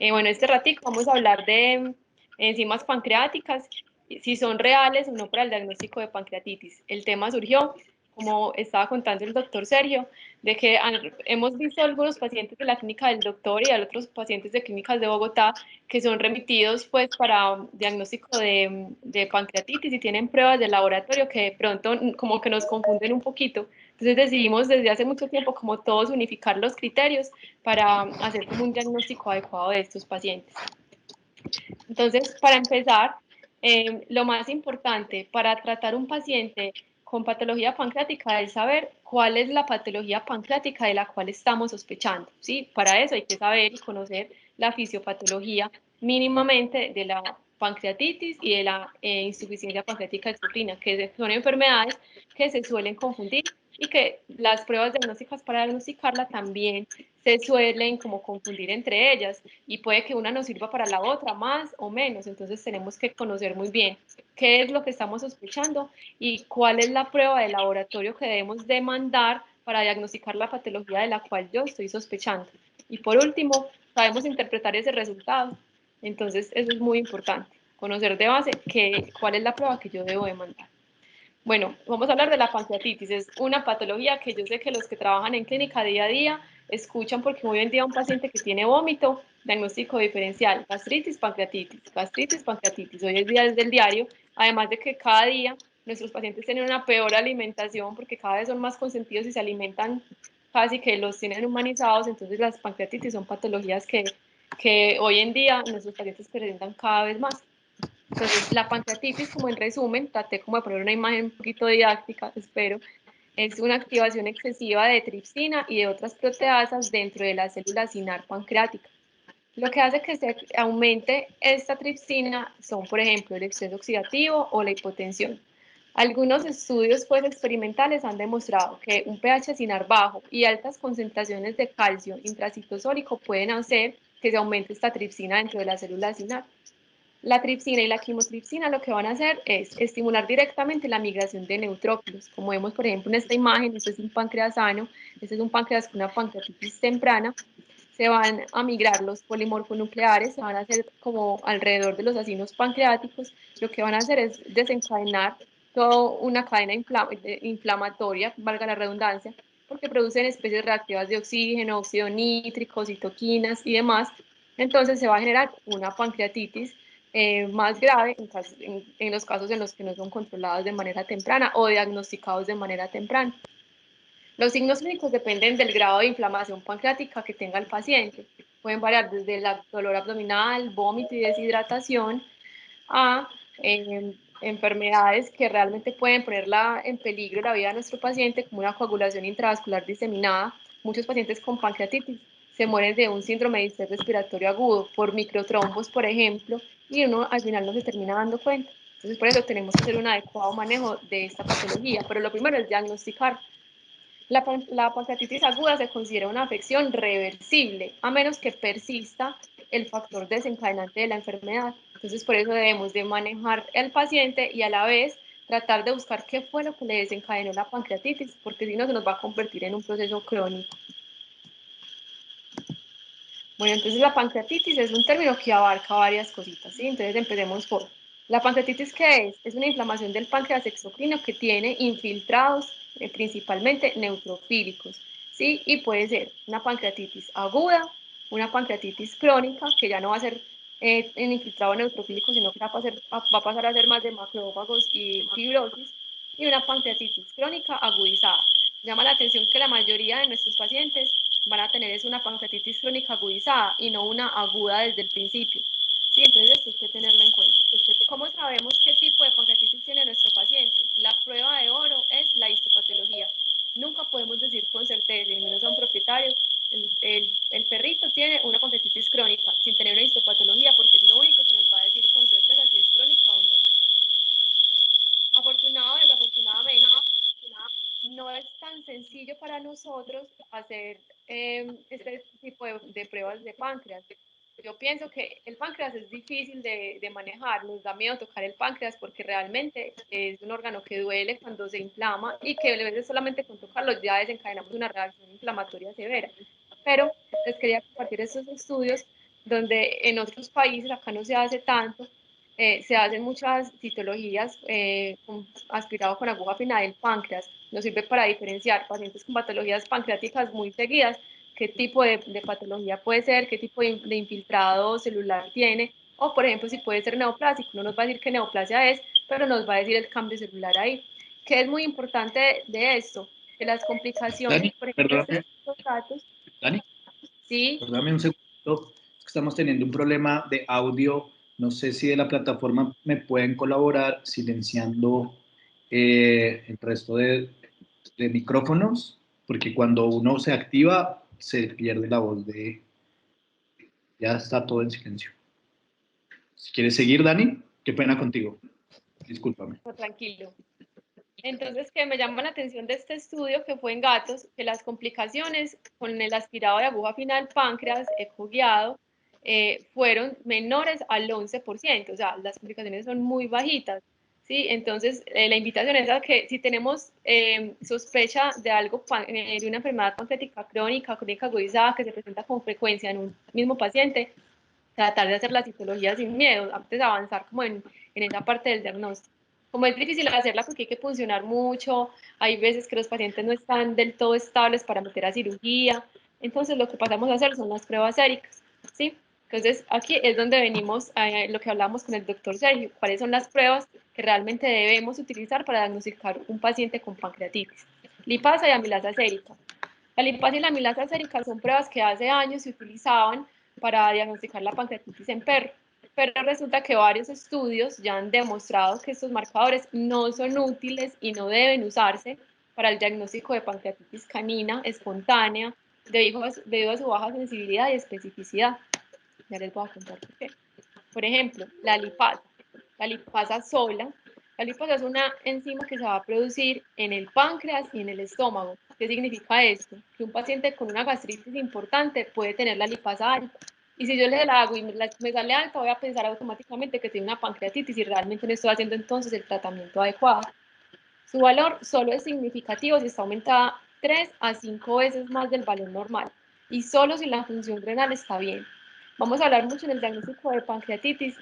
Bueno, este ratico vamos a hablar de enzimas pancreáticas, si son reales o no para el diagnóstico de pancreatitis. El tema surgió, como estaba contando el doctor Sergio, de que hemos visto algunos pacientes de la clínica del doctor y otros pacientes de clínicas de Bogotá que son remitidos pues para diagnóstico de pancreatitis y tienen pruebas de laboratorio que de pronto como que nos confunden un poquito. Entonces decidimos desde hace mucho tiempo como todos unificar los criterios para hacer como un diagnóstico adecuado de estos pacientes. Entonces, para empezar, lo más importante para tratar un paciente con patología pancreática es saber cuál es la patología pancreática de la cual estamos sospechando, ¿sí? Para eso hay que saber y conocer la fisiopatología mínimamente de la pancreatitis y de la insuficiencia pancreática exocrina, que son enfermedades que se suelen confundir y que las pruebas diagnósticas para diagnosticarla también se suelen como confundir entre ellas y puede que una nos sirva para la otra más o menos, entonces tenemos que conocer muy bien qué es lo que estamos sospechando y cuál es la prueba de laboratorio que debemos demandar para diagnosticar la patología de la cual yo estoy sospechando. Y por último, sabemos interpretar ese resultado, entonces eso es muy importante, conocer de base cuál es la prueba que yo debo demandar. Bueno, vamos a hablar de la pancreatitis. Es una patología que yo sé que los que trabajan en clínica día a día escuchan porque hoy en día un paciente que tiene vómito, diagnóstico diferencial, gastritis, pancreatitis. Hoy en día es del diario, además de que cada día nuestros pacientes tienen una peor alimentación porque cada vez son más consentidos y se alimentan casi que los tienen humanizados, entonces las pancreatitis son patologías que hoy en día nuestros pacientes presentan cada vez más. Entonces, la pancreatitis, como en resumen, traté como de poner una imagen un poquito didáctica, espero, es una activación excesiva de tripsina y de otras proteasas dentro de la célula sinar pancreática. Lo que hace que se aumente esta tripsina son, por ejemplo, el estrés oxidativo o la hipotensión. Algunos estudios pues, experimentales han demostrado que un pH sinar bajo y altas concentraciones de calcio intracitosólico pueden hacer que se aumente esta tripsina dentro de la célula sinar. La tripsina y la quimotripsina lo que van a hacer es estimular directamente la migración de neutrófilos. Como vemos, por ejemplo, en esta imagen, este es un páncreas sano, este es un páncreas con una pancreatitis temprana, se van a migrar los polimorfonucleares, se van a hacer como alrededor de los acinos pancreáticos, lo que van a hacer es desencadenar toda una cadena inflamatoria, valga la redundancia, porque producen especies reactivas de oxígeno, óxido nítrico, citoquinas y demás. Entonces se va a generar una pancreatitis más grave en los casos en los que no son controlados de manera temprana o diagnosticados de manera temprana. Los signos clínicos dependen del grado de inflamación pancreática que tenga el paciente. Pueden variar desde el dolor abdominal, vómito y deshidratación a enfermedades que realmente pueden ponerla en peligro la vida de nuestro paciente, como una coagulación intravascular diseminada. Muchos pacientes con pancreatitis se mueren de un síndrome de estrés respiratorio agudo por microtrombos, por ejemplo, y uno al final no se termina dando cuenta. Entonces, por eso tenemos que hacer un adecuado manejo de esta patología. Pero lo primero es diagnosticar. La pancreatitis aguda se considera una afección reversible, a menos que persista el factor desencadenante de la enfermedad. Entonces, por eso debemos de manejar al paciente y a la vez tratar de buscar qué fue lo que le desencadenó la pancreatitis, porque si no se nos va a convertir en un proceso crónico. Bueno, entonces la pancreatitis es un término que abarca varias cositas, ¿sí? Entonces empecemos por, ¿la pancreatitis qué es? Es una inflamación del páncreas exocrino que tiene infiltrados principalmente neutrofílicos, ¿sí? Y puede ser una pancreatitis aguda, una pancreatitis crónica, que ya no va a ser en infiltrado neutrofílico, sino que va a pasar a ser más de macrófagos y fibrosis, y una pancreatitis crónica agudizada. Llama la atención que la mayoría de nuestros pacientes van a tener es una pancreatitis crónica agudizada y no una aguda desde el principio. Sí, entonces esto hay que tenerlo en cuenta. ¿Cómo sabemos qué tipo de pancreatitis tiene nuestro paciente? La prueba de oro es la histopatología. Nunca podemos decir con certeza, y menos a un propietario, el perrito tiene una pancreatitis crónica sin tener una histopatología, porque es lo único que nos va a decir con certeza si es crónica o no. Afortunado o desafortunadamente, no es tan sencillo para nosotros hacer este tipo de pruebas de páncreas. Yo pienso que el páncreas es difícil de manejar, nos da miedo tocar el páncreas porque realmente es un órgano que duele cuando se inflama y que a veces solamente con tocarlo ya desencadenamos una reacción inflamatoria severa. Pero les quería compartir estos estudios donde en otros países, acá no se hace tanto, se hacen muchas citologías aspirado con aguja final del páncreas. Nos sirve para diferenciar pacientes con patologías pancreáticas muy seguidas, qué tipo de patología puede ser, qué tipo de infiltrado celular tiene, o por ejemplo si puede ser neoplásico, no nos va a decir qué neoplasia es, pero nos va a decir el cambio celular ahí. ¿Qué es muy importante de esto? Que las complicaciones, Dani, por ejemplo, perdóname, estos datos, Dani, sí, perdóname un segundo, es que estamos teniendo un problema de audio. No sé si de la plataforma me pueden colaborar silenciando el resto de micrófonos, porque cuando uno se activa se pierde la voz de... Ya está todo en silencio. Si quieres seguir, Dani, qué pena contigo. Discúlpame. no, tranquilo. Entonces, que me llama la atención de este estudio que fue en gatos, que las complicaciones con el aspirado de aguja final páncreas ecoguiado fueron menores al 11%, o sea, las complicaciones son muy bajitas, ¿sí? Entonces, la invitación es a que si tenemos sospecha de algo, de una enfermedad pancreática crónica, crónica agudizada, que se presenta con frecuencia en un mismo paciente, tratar de hacer la citología sin miedo, antes de avanzar como en esa parte del diagnóstico. Como es difícil hacerla porque hay que funcionar mucho, hay veces que los pacientes no están del todo estables para meter a cirugía, entonces lo que pasamos a hacer son las pruebas séricas, ¿sí? Entonces aquí es donde venimos a lo que hablamos con el doctor Sergio, cuáles son las pruebas que realmente debemos utilizar para diagnosticar un paciente con pancreatitis. Lipasa y amilasa sérica. La lipasa y la amilasa sérica son pruebas que hace años se utilizaban para diagnosticar la pancreatitis en perros, pero resulta que varios estudios ya han demostrado que estos marcadores no son útiles y no deben usarse para el diagnóstico de pancreatitis canina espontánea debido a su baja sensibilidad y especificidad. Ya les voy a contar por qué. Por ejemplo, la lipasa sola. La lipasa es una enzima que se va a producir en el páncreas y en el estómago. ¿Qué significa esto? Que un paciente con una gastritis importante puede tener la lipasa alta. Y si yo le la hago y me sale alta, voy a pensar automáticamente que tiene una pancreatitis y realmente no estoy haciendo entonces el tratamiento adecuado. Su valor solo es significativo si está aumentada 3 a 5 veces más del valor normal y solo si la función renal está bien. Vamos a hablar mucho en el diagnóstico de pancreatitis,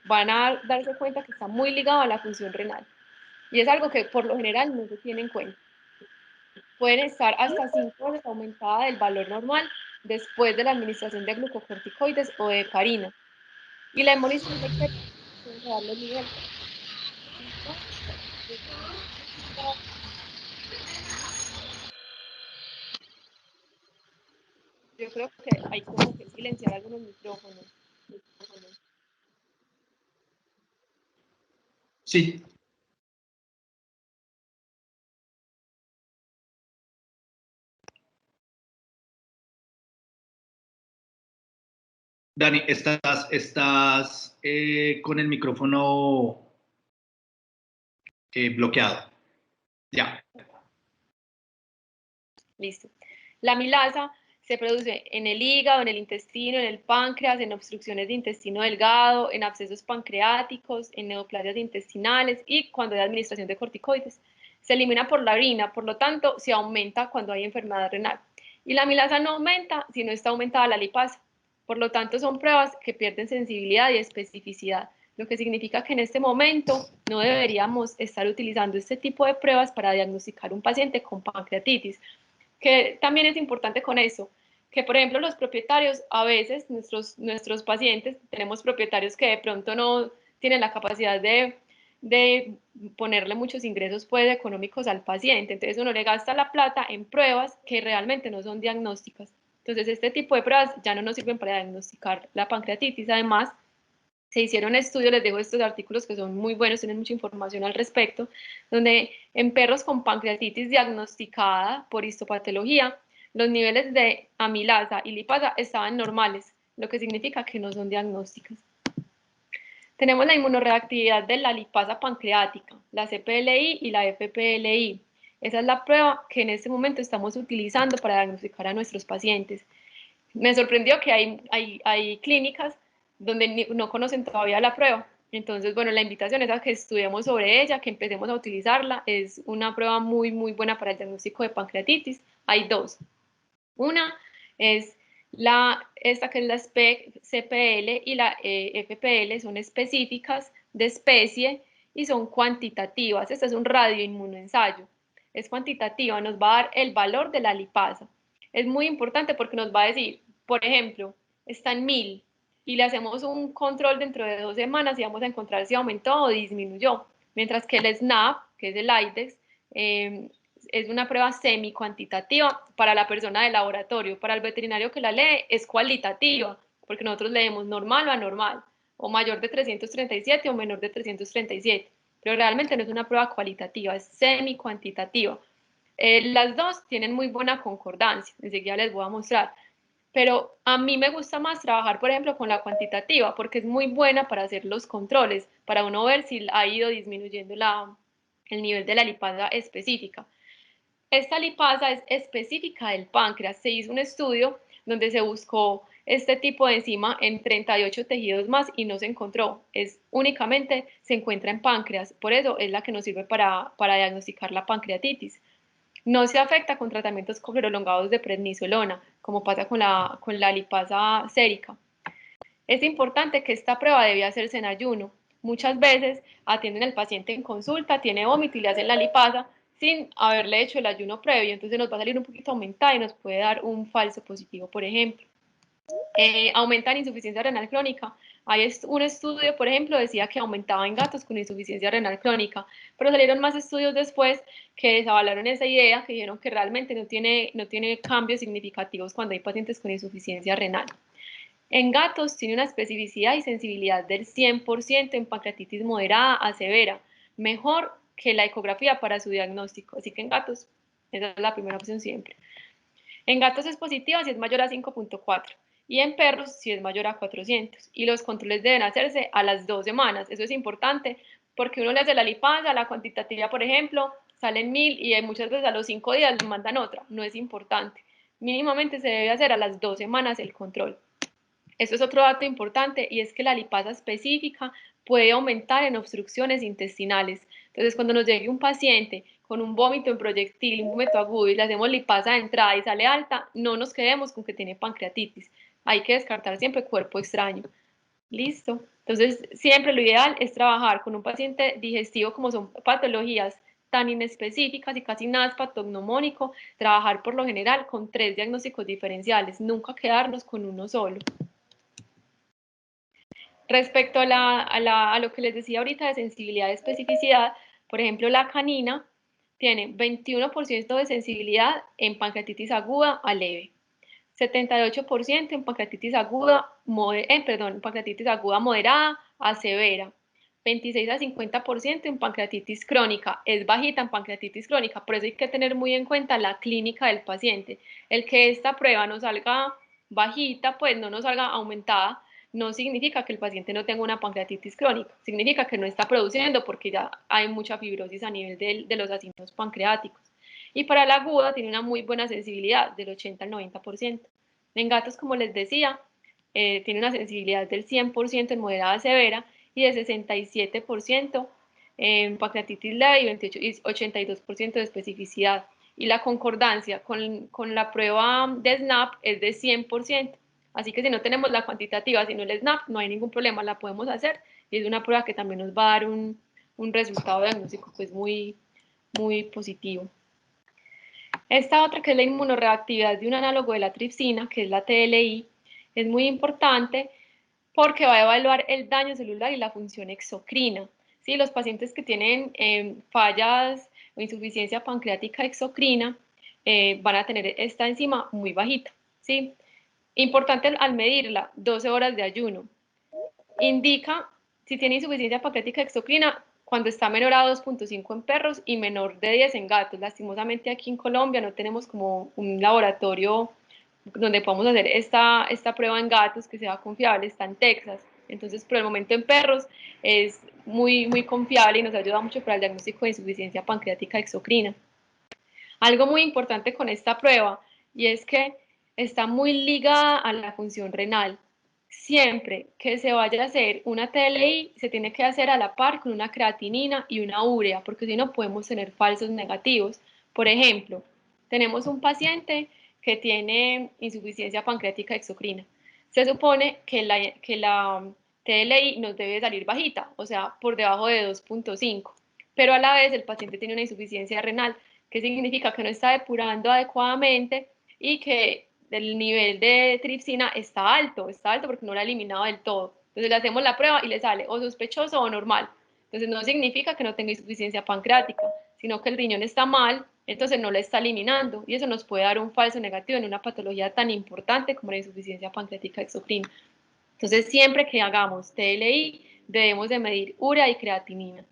van a darse cuenta que está muy ligado a la función renal y es algo que por lo general no se tiene en cuenta. Pueden estar hasta 5 veces aumentada del valor normal después de la administración de glucocorticoides o de heparina. Y la hemolisis de que los niveles. Yo creo que hay como que silenciar algunos micrófonos. Sí, Dani, estás con el micrófono bloqueado. Ya. Listo. La amilasa se produce en el hígado, en el intestino, en el páncreas, en obstrucciones de intestino delgado, en abscesos pancreáticos, en neoplasias intestinales y cuando hay administración de corticoides. Se elimina por la orina, por lo tanto, se aumenta cuando hay enfermedad renal. Y la amilasa no aumenta si no está aumentada la lipasa. Por lo tanto, son pruebas que pierden sensibilidad y especificidad, lo que significa que en este momento no deberíamos estar utilizando este tipo de pruebas para diagnosticar un paciente con pancreatitis, que también es importante con eso, que por ejemplo los propietarios, a veces nuestros pacientes, tenemos propietarios que de pronto no tienen la capacidad de ponerle muchos ingresos pues, económicos al paciente, entonces uno le gasta la plata en pruebas que realmente no son diagnósticas. Entonces este tipo de pruebas ya no nos sirven para diagnosticar la pancreatitis, además se hicieron estudios, les dejo estos artículos que son muy buenos, tienen mucha información al respecto, donde en perros con pancreatitis diagnosticada por histopatología, los niveles de amilasa y lipasa estaban normales, lo que significa que no son diagnósticas. Tenemos la inmunoreactividad de la lipasa pancreática, la CPLI y la FPLI. Esa es la prueba que en este momento estamos utilizando para diagnosticar a nuestros pacientes. Me sorprendió que hay clínicas donde no conocen todavía la prueba. Entonces, bueno, la invitación es a que estudiemos sobre ella, que empecemos a utilizarla. Es una prueba muy, muy buena para el diagnóstico de pancreatitis. Hay dos. Una es Esta que es la CPL y la FPL son específicas de especie y son cuantitativas. Este es un radioinmunoensayo. Es cuantitativa, nos va a dar el valor de la lipasa. Es muy importante porque nos va a decir, por ejemplo, está en 1000 y le hacemos un control dentro de 2 semanas y vamos a encontrar si aumentó o disminuyó. Mientras que el SNAP, que es el IDEX, es una prueba semi-cuantitativa para la persona de laboratorio. Para el veterinario que la lee es cualitativa, porque nosotros leemos normal o anormal, o mayor de 337 o menor de 337, pero realmente no es una prueba cualitativa, es semi-cuantitativa. Las dos tienen muy buena concordancia, enseguida les voy a mostrar, pero a mí me gusta más trabajar, por ejemplo, con la cuantitativa, porque es muy buena para hacer los controles, para uno ver si ha ido disminuyendo el nivel de la lipasa específica. Esta lipasa es específica del páncreas. Se hizo un estudio donde se buscó este tipo de enzima en 38 tejidos más y no se encontró. Únicamente se encuentra en páncreas. Por eso es la que nos sirve para diagnosticar la pancreatitis. No se afecta con tratamientos prolongados de prednisolona, como pasa con la lipasa sérica. Es importante que esta prueba debe hacerse en ayuno. Muchas veces atienden al paciente en consulta, tiene vómito y le hacen la lipasa sin haberle hecho el ayuno previo, entonces nos va a salir un poquito aumentada y nos puede dar un falso positivo, por ejemplo. Aumenta en insuficiencia renal crónica. Hay un estudio, por ejemplo, decía que aumentaba en gatos con insuficiencia renal crónica, pero salieron más estudios después que desavalaron esa idea, que dijeron que realmente no tiene cambios significativos cuando hay pacientes con insuficiencia renal. En gatos tiene una especificidad y sensibilidad del 100% en pancreatitis moderada a severa, mejor que la ecografía para su diagnóstico. Así que en gatos, esa es la primera opción siempre. En gatos es positiva si es mayor a 5.4 y en perros si es mayor a 400. Y los controles deben hacerse a las 2 semanas. Eso es importante porque uno le hace la lipasa, la cuantitativa, por ejemplo, salen 1000 y muchas veces a los 5 días le mandan otra. No es importante. Mínimamente se debe hacer a las 2 semanas el control. Esto es otro dato importante y es que la lipasa específica puede aumentar en obstrucciones intestinales. Entonces, cuando nos llegue un paciente con un vómito en proyectil, un vómito agudo y le hacemos lipasa de entrada y sale alta, no nos quedemos con que tiene pancreatitis. Hay que descartar siempre cuerpo extraño. Listo. Entonces, siempre lo ideal es trabajar con un paciente digestivo, como son patologías tan inespecíficas y casi nada es patognomónico, trabajar por lo general con 3 diagnósticos diferenciales, nunca quedarnos con uno solo. Respecto a lo que les decía ahorita de sensibilidad y especificidad, por ejemplo, la canina tiene 21% de sensibilidad en pancreatitis aguda a leve, 78% en pancreatitis aguda, pancreatitis aguda moderada a severa, 26 a 50% en pancreatitis crónica, es bajita en pancreatitis crónica, por eso hay que tener muy en cuenta la clínica del paciente. El que esta prueba nos salga bajita, pues no nos salga aumentada, no significa que el paciente no tenga una pancreatitis crónica, significa que no está produciendo porque ya hay mucha fibrosis a nivel de los asientos pancreáticos. Y para la aguda tiene una muy buena sensibilidad, del 80 al 90%. En gatos, como les decía, tiene una sensibilidad del 100% en moderada a severa y de 67% en pancreatitis leve y 82% de especificidad. Y la concordancia con la prueba de SNAP es de 100%. Así que si no tenemos la cuantitativa, sino el SNAP, no hay ningún problema, la podemos hacer. Y es una prueba que también nos va a dar un resultado diagnóstico pues muy, muy positivo. Esta otra, que es la inmunoreactividad de un análogo de la tripsina, que es la TLI, es muy importante porque va a evaluar el daño celular y la función exocrina. ¿Sí? Los pacientes que tienen fallas o insuficiencia pancreática exocrina van a tener esta enzima muy bajita. ¿Sí? Importante al medirla, 12 horas de ayuno. Indica si tiene insuficiencia pancreática exocrina cuando está menor a 2.5 en perros y menor de 10 en gatos. Lastimosamente aquí en Colombia no tenemos como un laboratorio donde podamos hacer esta prueba en gatos que sea confiable, está en Texas. Entonces, por el momento en perros es muy, muy confiable y nos ayuda mucho para el diagnóstico de insuficiencia pancreática exocrina. Algo muy importante con esta prueba y es que está muy ligada a la función renal. Siempre que se vaya a hacer una TLI, se tiene que hacer a la par con una creatinina y una urea, porque si no podemos tener falsos negativos. Por ejemplo, tenemos un paciente que tiene insuficiencia pancreática exocrina. Se supone que la TLI nos debe salir bajita, o sea, por debajo de 2.5, pero a la vez el paciente tiene una insuficiencia renal, que significa que no está depurando adecuadamente y que el nivel de tripsina está alto porque no lo ha eliminado del todo. Entonces le hacemos la prueba y le sale o sospechoso o normal. Entonces no significa que no tenga insuficiencia pancreática, sino que el riñón está mal, entonces no la está eliminando y eso nos puede dar un falso negativo en una patología tan importante como la insuficiencia pancreática exocrina. Entonces siempre que hagamos TLI debemos de medir urea y creatinina.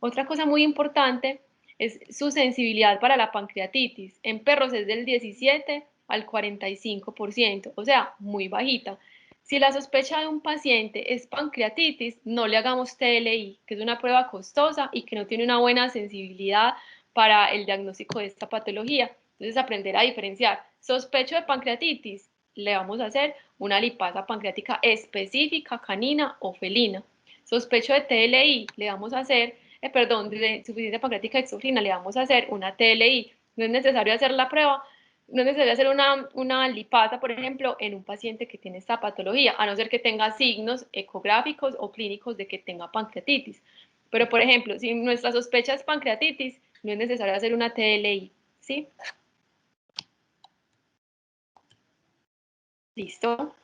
Otra cosa muy importante es su sensibilidad para la pancreatitis. En perros es del 17 al 45%, o sea, muy bajita. Si la sospecha de un paciente es pancreatitis, no le hagamos TLI, que es una prueba costosa y que no tiene una buena sensibilidad para el diagnóstico de esta patología. Entonces, aprender a diferenciar. Sospecho de pancreatitis, le vamos a hacer una lipasa pancreática específica, canina o felina. Sospecho de TLI, le vamos a hacer, de insuficiencia pancreática exocrina, le vamos a hacer una TLI. No es necesario hacer la prueba, no es necesario hacer una lipasa, por ejemplo, en un paciente que tiene esta patología, a no ser que tenga signos ecográficos o clínicos de que tenga pancreatitis. Pero, por ejemplo, si nuestra sospecha es pancreatitis, no es necesario hacer una TLI, ¿sí? ¿Listo?